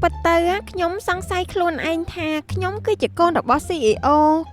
ពិតទៅខ្ញុំសង្ស័យខ្លួនឯងថាខ្ញុំគឺជាកូនរបស់ CEO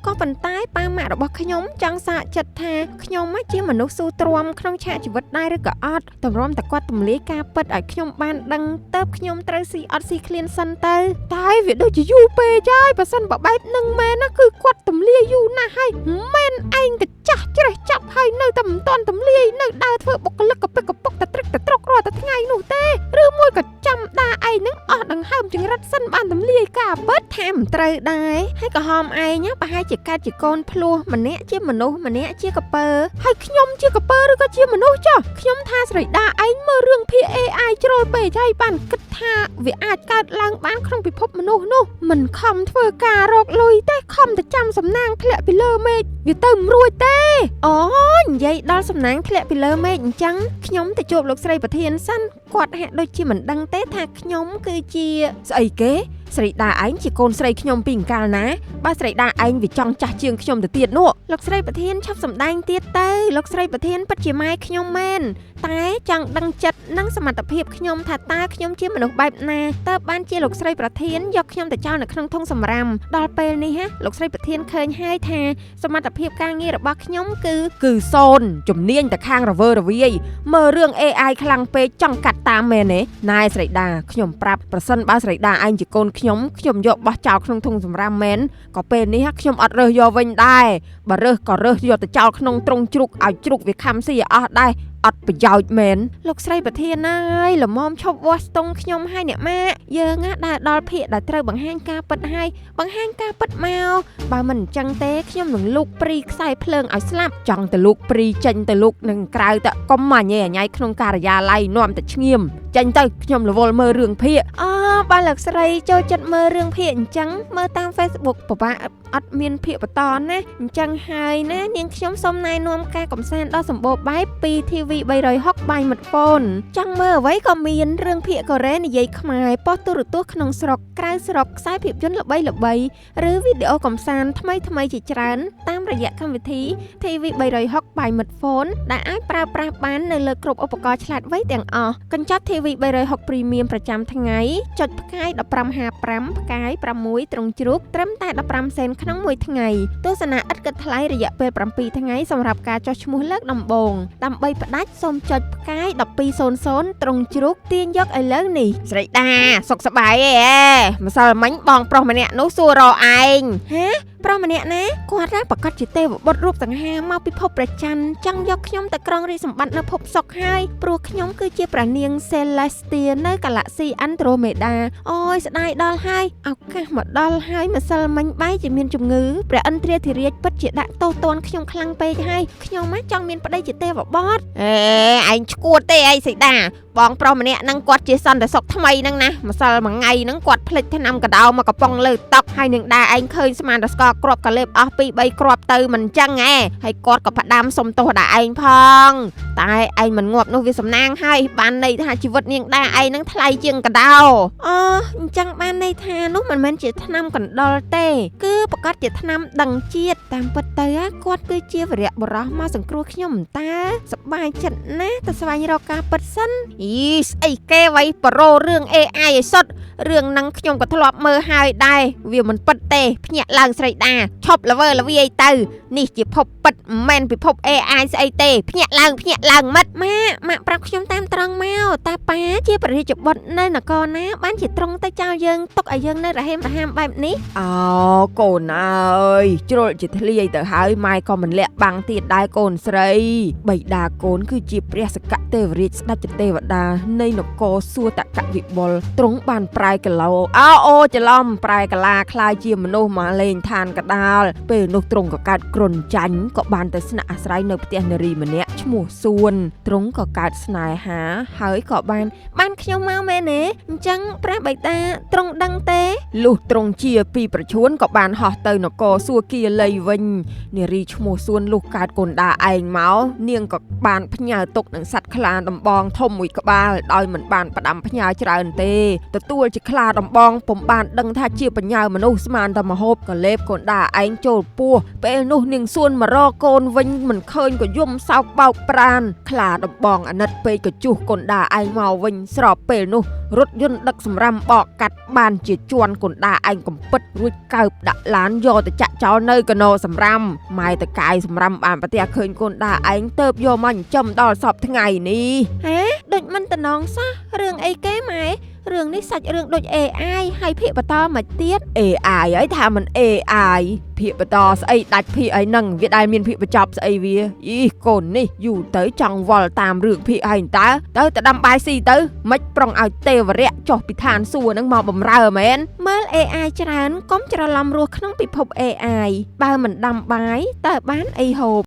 ក៏ប៉ុន្តែប៉ាម៉ាក់របស់ខ្ញុំចង់សាកចិត្តថាខ្ញុំជាមនុស្សស៊ូទ្រាំក្នុងឆាកជីវិតដែរឬក៏អត់តម្រាំតែគាត់ទម្លាយការពិតឲ្យខ្ញុំបានដឹងទៅខ្ញុំត្រូវស៊ីអត់ស៊ីឃ្លានសិនទៅតែវាដូចជាយូរពេកហើយបើសិនបើបែបនឹងមែនណាគឺគាត់ទម្លាយយូរណាស់ហើយមែនឯងទៅចាស់ច្រេះចាប់ហើយនៅតែមិនទាន់ទម្លាយនៅដើរធ្វើបុគ្គលិកកពិកកពុកតែត្រឹកតែត្រករាល់តែថ្ងៃនោះទេឬមួយក៏ចាំដាឯងនឹងអស់ដង្ហើមចង្រិតសិនបានទម្លាយការពិតថាមិនត្រូវដែរហើយក៏ហមឯងប្រហែលជាកើតជាកូនភ្លោះម្នាក់ជាមនុស្សម្នាក់ជាកពើហើយខ្ញុំជាកពើឬក៏ជាមនុស្សចុះខ្ញុំថាស្រីដាឯងមើលរឿងភាគ AI ជ្រុលពេកហើយបានគិតថាវាអាចកើតឡើងបានក្នុងពិភពមនុស្សនោះមិនខំធ្វើការរកលុយទេខំតែចាំសំណាងធ្លាក់ពីលើមេឃវាទៅមិនរួចទេអូនិយាយដល់សំណាងធ្លាក់ពីលើមេឃអញ្ចឹងខ្ញុំទៅជួបលោកស្រីប្រធានសិនគាត់ហាក់ដូចជាមិនដឹងទេថាខ្ញុំគឺជាស្អីគេស្រីដាឯងជាកូនស្រីខ្ញុំពីកាលណាបើស្រីដាឯងវាចង់ចាស់ជាងខ្ញុំទៅទៀតនោះលោកស្រីប្រធានឈប់សម្ដែងទៀតទៅលោកស្រីប្រធានពិតជាម៉ែខ្ញុំមែនតែចង់ដឹងចិត្តនិងសមត្ថភាពខ្ញុំថាតើខ្ញុំជាមនុស្សបែបណាតើបានជាលោកស្រីប្រធានយកខ្ញុំទៅចោលនៅក្នុងធុងសម្រាមដល់ពេលនេះលោកស្រីប្រធានឃើញហើយថាសមត្ថភាពការងាររបស់ខ្ញុំគឺសូន្យជំនាញតែខាងរវើរវាយមើលរឿង AI ខ្លាំងពេកចង់កាត់តាមមែនទេណែស្រីដាខ្ញុំប្រាប់ប្រសិនបើស្រីដាឯងជាកូនខ្ញុំយកបោះចោលក្នុងធុងសម្រាមមែនក៏ពេលនេះខ្ញុំអត់រើសយកវិញដែរបើរើសក៏រើសយកទៅចោលក្នុងទ្រុងជ្រូកឲ្យជ្រូកវាខំស៊ីអស់ដែរអត់ប្រយោជន៍មែនលោកស្រីប្រធានហើយល្មមឈប់វាស់ស្ទង់ខ្ញុំហើយអ្នកម៉ាក់យើងដើរដល់ភាគដែលត្រូវបង្ហាញការពិតហើយបង្ហាញការពិតមកបើមិនអញ្ចឹងទេខ្ញុំនឹងលូកព្រីខ្សែភ្លើងឲ្យស្លាប់ចង់ទៅលូកព្រីចេញទៅលូកនឹងក្រៅទៅកុំមកញ៉ៃអញ៉ៃក្នុងការិយាល័យនាំតែឈ្ងៀមចេញទៅខ្ញុំរវល់មើលរឿងភាគបើលោកស្រីចូលចិត្តមើលរឿងភាគអញ្ចឹងមើលតាម Facebook ពិបាកអត់មានភាគបន្តណាអញ្ចឹងហើយណានាងខ្ញុំសូមណែនាំការកំសាន្តដ៏សម្បូរបែបពី TV 360 by Midphone ចង់មើលអ្វីក៏មានរឿងភាគកូរ៉េនិយាយខ្មែរប៉ុស្តិ៍ទូរទស្សន៍ក្នុងស្រុកក្រៅស្រុកខ្សែភាពយន្តល្បីឬវីដេអូកំសាន្តថ្មីជាច្រើនតាមរយៈកម្មវិធី TV 360 by Midphone ដែលអាចប្រើប្រាស់បាននៅលើគ្រប់ឧបករណ៍ឆ្លាតវៃទាំងអស់កញ្ចប់ TV 360 Premium ប្រចាំថ្ងៃចុចផ្កាយ1555ផ្កាយ6ទ្រង់ជ្រូកត្រឹមតែ15សេនក្នុងមួយថ្ងៃទស្សនាឥតគិតថ្លៃរយៈពេល7ថ្ងៃសម្រាប់ការចុះឈ្មោះលើកដំបូងដើម្បីផ្ដាច់សូមចុចផ្កាយ1200ទ្រង់ជ្រូកទាញយកឥឡូវនេះស្រីដាសុខសប្បាយទេម្សិលមិញបងប្រុសម្នាក់នោះសួររកឯងប្រុសម្នាក់ណាគាត់ប្រកាសជាទេវបុត្ររូបសង្ហាមកពីភពព្រះច័ន្ទចង់យកខ្ញុំទៅក្រងរាជសម្បត្តិនៅភពសុក្រហើយព្រោះខ្ញុំគឺជាព្រះនាង Celestia នៅកាឡាក់ស៊ី Andromeda អូយស្ដាយដល់ហើយឱកាសមកដល់ហើយម្សិលមិញបាយជាមានជំងឺព្រះឥន្ទ្រាធិរាជពិតជាដាក់ទោសទណ្ឌខ្ញុំខ្លាំងពេកហើយខ្ញុំចង់មានប្តីជាទេវបុត្រឯងឈួតទេអីសីដាបងប្រុសម្នាក់ហ្នឹងគាត់ជាសន្តិសុខថ្មីហ្នឹងណាម្សិលមួយថ្ងៃហ្នឹងគាត់ភ្លេចថ្នាំកដោមកកំប៉ុងលើតុហើយនឹងដាឯងឃើញស្មានតែស្កគ្រាប់កាលេបអស់ 2-3 គ្រាប់ទៅមិនចឹងហើយគាត់ក៏ផ្ដាំសុំទោសដាឯងផងតែឯងមិនងាប់នោះវាសំណាងហើយបានន័យថាជីវិតនាងដាឯងហ្នឹងថ្លៃជាងកដោអញ្ចឹងបានន័យថានោះមិនមែនជាថ្នាំកណ្ដុរទេគឺប្រកាសជាថ្នាំដឹងជាតិតាមពិតទៅគាត់គឺជាវរៈបុរសមកសង្គ្រោះខ្ញុំតាសប្បាយចិត្តណាស់ទៅស្វែងរកការពិតសិនស្អីគេវ៉ៃប្រូរឿង AI ឲ្យសុទ្ធរឿងហ្នឹងខ្ញុំក៏ធ្លាប់មើលហើយដែរវាមិនពិតទេភ្ញាក់ឡើងស្រីដាឈប់ល្វើល្វាយទៅនេះជាភពពិតមិនមែនពិភព AI ស្អីទេភ្ញាក់ឡើងមិត្តម៉ាក់ប្រាប់ខ្ញុំតាមត្រង់មកតាប៉ាជាព្រះរាជបុត្រនៅនគរណាបានជាត្រង់ទៅចោលយើងទុកឲ្យយើងនៅរហេមរហាមបែបនេះកូនអើយជ្រុលជាធ្លាយទៅហើយម៉ែក៏មិនលាក់បាំងទៀតដែរកូនស្រីបិតាកូនគឺជាព្រះសកទេវរាជស្ដេចទេវតានៃនគរសួតកវិបុលទ្រង់បានប្រែកឡោច្រឡំប្រែកលាខ្លាយជាមនុស្សមកលេងឋានកដាលពេលនោះទ្រង់ក៏កើតគ្រុនចាញ់ក៏បានទៅស្នាក់អាស្រ័យនៅផ្ទះនារីម្នាក់ឈ្មោះសួនទ្រង់ក៏កើតស្នេហាហើយក៏បានខ្ញុំមកមែនទេអញ្ចឹងព្រះបិតាទ្រង់ដឹងទេលុះទ្រង់ជាពីប្រឈួនក៏បានហោះទៅនគរសួគ៌ាលីវិញនារីឈ្មោះសួនលុះកើតកូនដាឯងមកនាងក៏បានផ្ញើទុកនឹងសត្វខ្លាដំបងធំមួយក្បាលដោយមិនបានផ្ដាំផ្ញើច្រើនទេទទួលជាខ្លាដំបងពុំបានដឹងថាជាបញ្ញាមនុស្សស្មានតែមហូបក៏លេបកូន ដាឯងចូលពោះពេលនោះនាងសួនមករកកូនវិញមិនឃើញក៏យំសោកបោកប្រានខ្លាដំបងអាណិតពេកក៏ជួសកូនដាឯងមកវិញស្របពេលនោះរថយន្តដឹកសម្រាមបកកាត់បានជាជាន់កូនដាឯងកំពិតរួចកើបដាក់ឡានយកទៅចាក់ចោលនៅកណោសម្រាមម៉ែតកាយសម្រាមបានប្រទះឃើញកូនដាឯងទៅបយកមកចិញ្ចឹមដល់សពថ្ងៃនេះហេដូចមិនតំណងសោះរឿងអីគេម៉ែរឿងនេះសាច់រឿងដូច AI ហើយភាគបន្តមកទៀត AI ហើយថាមិន AI ភាគបន្តស្អីដាច់ភាគអីហ្នឹងវាដែលមានភាគបញ្ចប់ស្អីវាអីកូននេះយូរទៅចង់វល់តាមរឿងភាគហើយទៅដាំបាយស៊ីទៅមិនប្រុងឲ្យទេវរៈចុះពីឋានសួគ៌ហ្នឹងមកបំរើមែនមើល AI ច្រើនកុំច្រឡំរស់ក្នុងពិភព AI បើមិនដាំបាយតើបានអីហូប